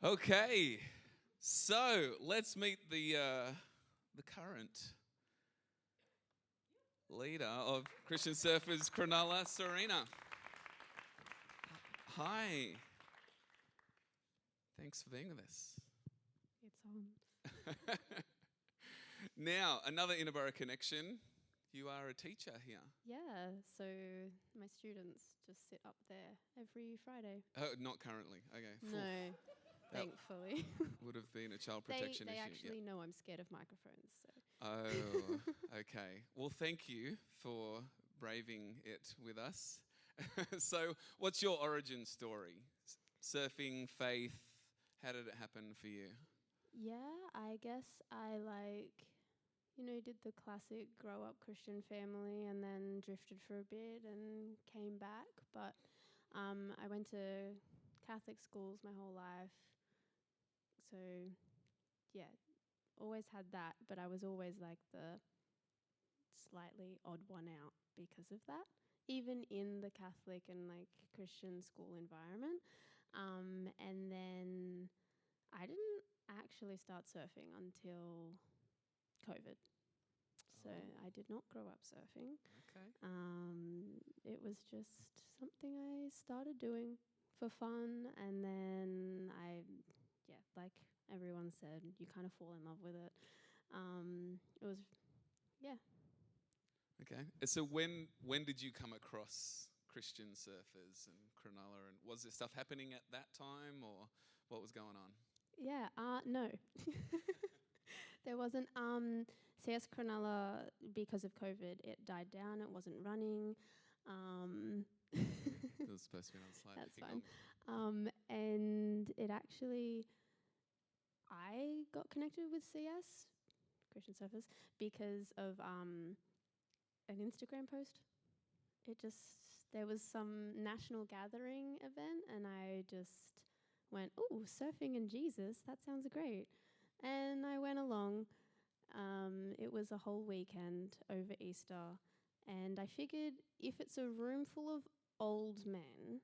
Okay, so let's meet the current leader of Christian Surfers, Cronulla, Sarina. Hi. Thanks for being with us. It's on. Now, another Innerborough connection. You are a teacher here. Yeah, so my students just sit up there every Friday. Oh, not currently. Okay. No, thankfully. Would have been a child they protection issue. actually know I'm scared of microphones. So. Oh, okay. Well, thank you for braving it with us. So, what's your origin story? Surfing, faith, how did it happen for you? Yeah, I guess I did the classic grow up Christian family and then drifted for a bit and came back. But I went to Catholic schools my whole life. So, yeah, always had that. But I was always like the slightly odd one out because of that, even in the Catholic and like Christian school environment. And then I didn't actually start surfing until COVID. So I did not grow up surfing. Okay. It was just something I started doing for fun, and then like everyone said, you kind of fall in love with it. It was, yeah. Okay. So when did you come across Christian surfers and Cronulla, and was there stuff happening at that time, or what was going on? Yeah, no. There wasn't. CS Cronulla, because of COVID, it died down. It wasn't running. It was supposed to be on the slide. That's fine. And it actually, I got connected with CS, Christian Surfers, because of an Instagram post. There was some national gathering event, and I just went, "Oh, surfing and Jesus, that sounds great." And I went along. It was a whole weekend over Easter, and I figured if it's a room full of old men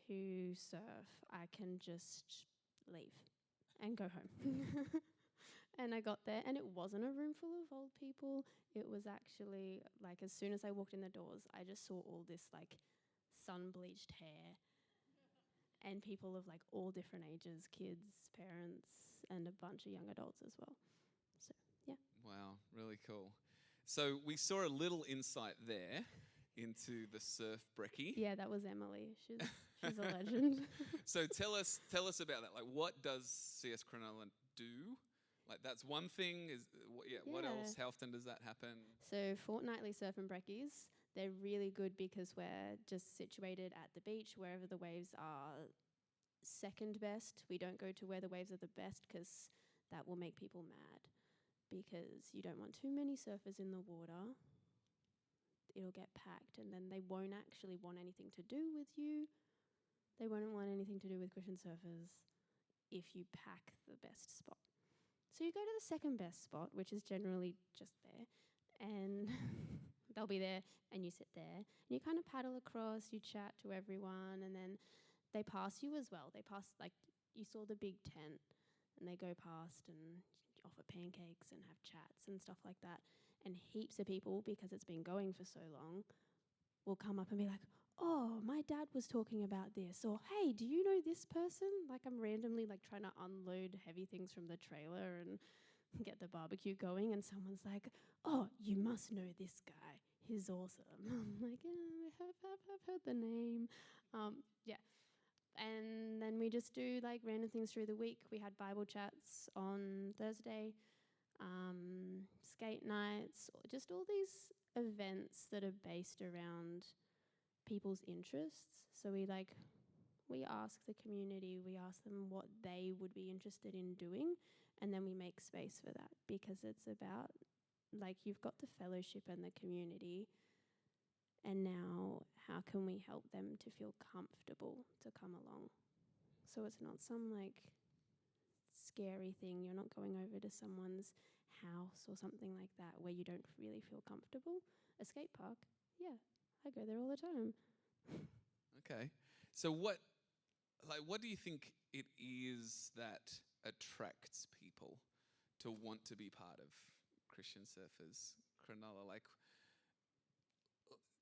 who surf, I can just leave and go home. And I got there, and it wasn't a room full of old people. It was actually, like, as soon as I walked in the doors, I just saw all this, like, sun-bleached hair and people of, like, all different ages, kids, parents, and a bunch of young adults as well. So, yeah. Wow, really cool. So we saw a little insight there into the surf brekkie. Yeah, that was Emily. She's a legend. So tell us about that. Like, what does CS Cronulla do? Like, that's one thing. What else? How often does that happen? So fortnightly surf and brekkies, they're really good because we're just situated at the beach wherever the waves are second best. We don't go to where the waves are the best because that will make people mad, because you don't want too many surfers in the water. It'll get packed, and then they won't actually want anything to do with you. They won't want anything to do with Christian surfers if you pack the best spot. So you go to the second best spot, which is generally just there, and they'll be there, and you sit there, and you kind of paddle across, you chat to everyone, and then they pass you as well. They pass, like, you saw the big tent, and they go past and offer pancakes and have chats and stuff like that. And heaps of people, because it's been going for so long, will come up and be like, "Oh, my dad was talking about this," or, "Hey, do you know this person?" Like, I'm randomly like trying to unload heavy things from the trailer and get the barbecue going, and someone's like, "Oh, you must know this guy. He's awesome." I'm like, I've heard the name. Yeah. And then we just do like random things through the week. We had Bible chats on Thursday, skate nights, just all these events that are based around people's interests. So we ask the community, we ask them what they would be interested in doing, and then we make space for that, because it's about, like, you've got the fellowship and the community, and now how can we help them to feel comfortable to come along? So it's not some like scary thing. You're not going over to someone's house or something like that where you don't really feel comfortable. A skate park, yeah, I go there all the time. Okay. So what like, what do you think it is that attracts people to want to be part of Christian Surfers, Cronulla? Like,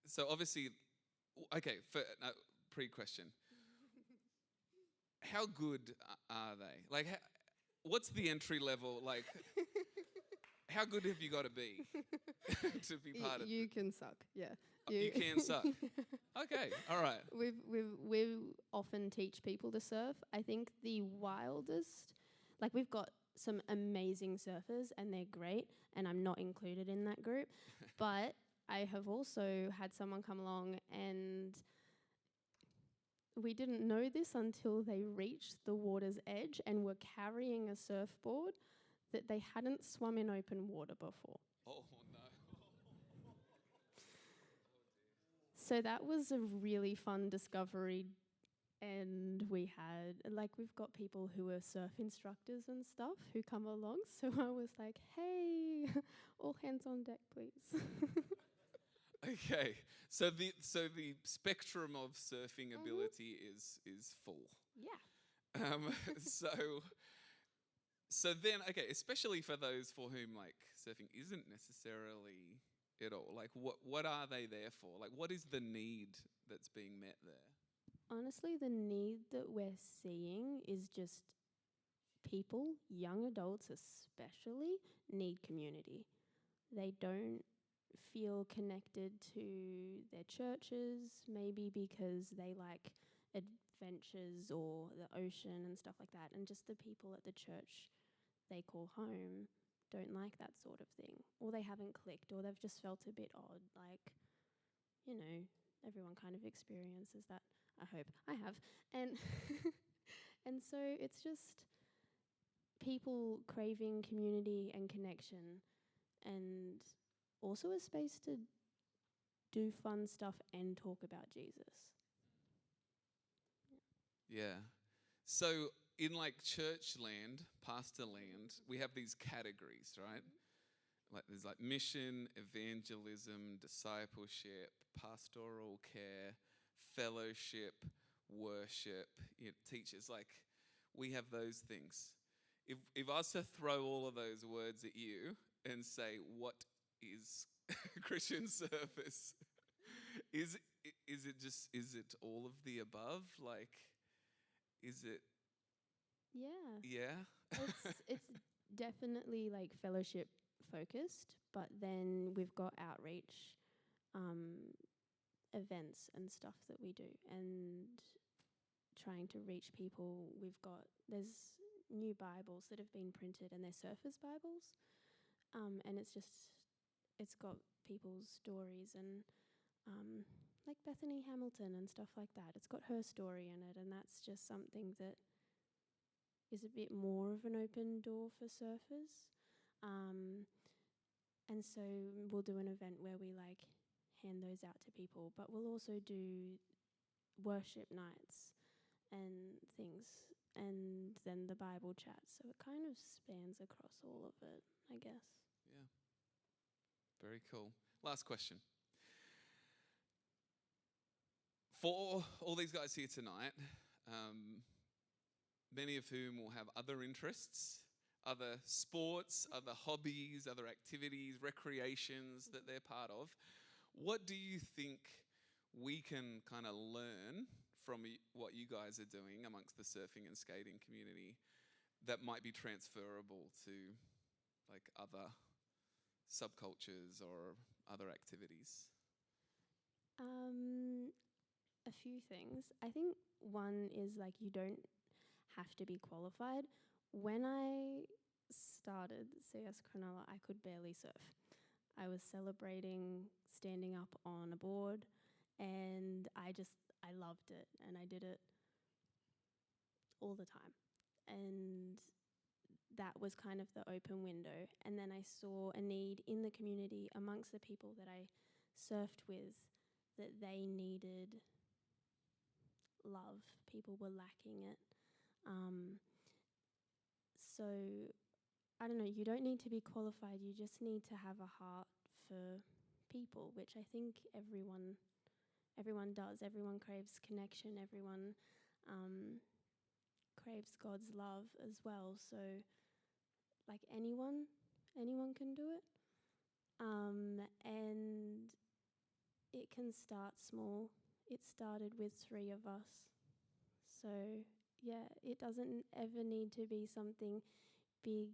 so obviously, okay, for pre-question, how good are they? Like, what's the entry level? Like, how good have you got to be to be part of? You can suck, yeah. You can suck. Okay, all right. We often teach people to surf. I think the wildest, like we've got some amazing surfers and they're great, and I'm not included in that group. But I have also had someone come along and we didn't know this until they reached the water's edge and were carrying a surfboard that they hadn't swum in open water before. Oh, no. So that was a really fun discovery, and we've got people who are surf instructors and stuff who come along. So I was like, hey, all hands on deck, please. Okay, so the spectrum of surfing ability is full. Yeah. So then, okay, especially for those for whom like surfing isn't necessarily at all. Like, what are they there for? Like, what is the need that's being met there? Honestly, the need that we're seeing is just people, young adults especially, need community. They don't feel connected to their churches, maybe because they like adventures or the ocean and stuff like that, and just the people at the church they call home don't like that sort of thing, or they haven't clicked, or they've just felt a bit odd. Like, everyone kind of experiences that. I hope I have, and and so it's just people craving community and connection, and also a space to do fun stuff and talk about Jesus. Yeah. So in like church land, pastor land, we have these categories, right? Like there's like mission, evangelism, discipleship, pastoral care, fellowship, worship, teachers. Like, we have those things. If I was to throw all of those words at you and say, what is Christian service? Is it all of the above? Like, is it? Yeah. Yeah. It's definitely like fellowship focused, but then we've got outreach events and stuff that we do, and trying to reach people. There's new Bibles that have been printed, and they're Surfers Bibles, and it's got people's stories and like Bethany Hamilton and stuff like that. It's got her story in it, and that's just something that is a bit more of an open door for surfers. And so we'll do an event where we like hand those out to people, but we'll also do worship nights and things, and then the Bible chat. So it kind of spans across all of it, I guess. Yeah. Very cool. Last question. For all these guys here tonight, many of whom will have other interests, other sports, other hobbies, other activities, recreations that they're part of, what do you think we can kind of learn from what you guys are doing amongst the surfing and skating community that might be transferable to like other subcultures or other activities? A few things. I think one is like you don't have to be qualified. When I started CS Cronulla, I could barely surf. I was celebrating standing up on a board, and I loved it, and I did it all the time. And that was kind of the open window. And then I saw a need in the community amongst the people that I surfed with, that they needed love. People were lacking it. So, I don't know, you don't need to be qualified. You just need to have a heart for people, which I think everyone does. Everyone craves connection. Everyone craves God's love as well. So, like anyone can do it. And it can start small. It started with 3 of us. So, yeah, it doesn't ever need to be something big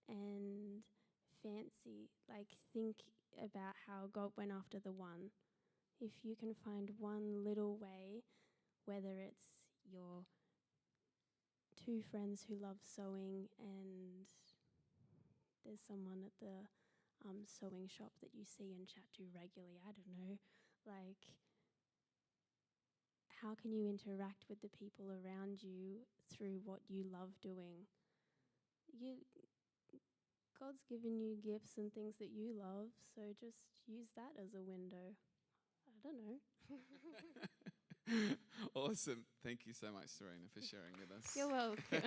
and fancy. Like, think about how God went after the one. If you can find one little way, whether it's your 2 friends who love sewing and there's someone at the sewing shop that you see and chat to regularly, I don't know, like, how can you interact with the people around you through what you love doing? God's given you gifts and things that you love, so just use that as a window. I don't know. Awesome. Thank you so much, Sarina, for sharing with us. You're welcome.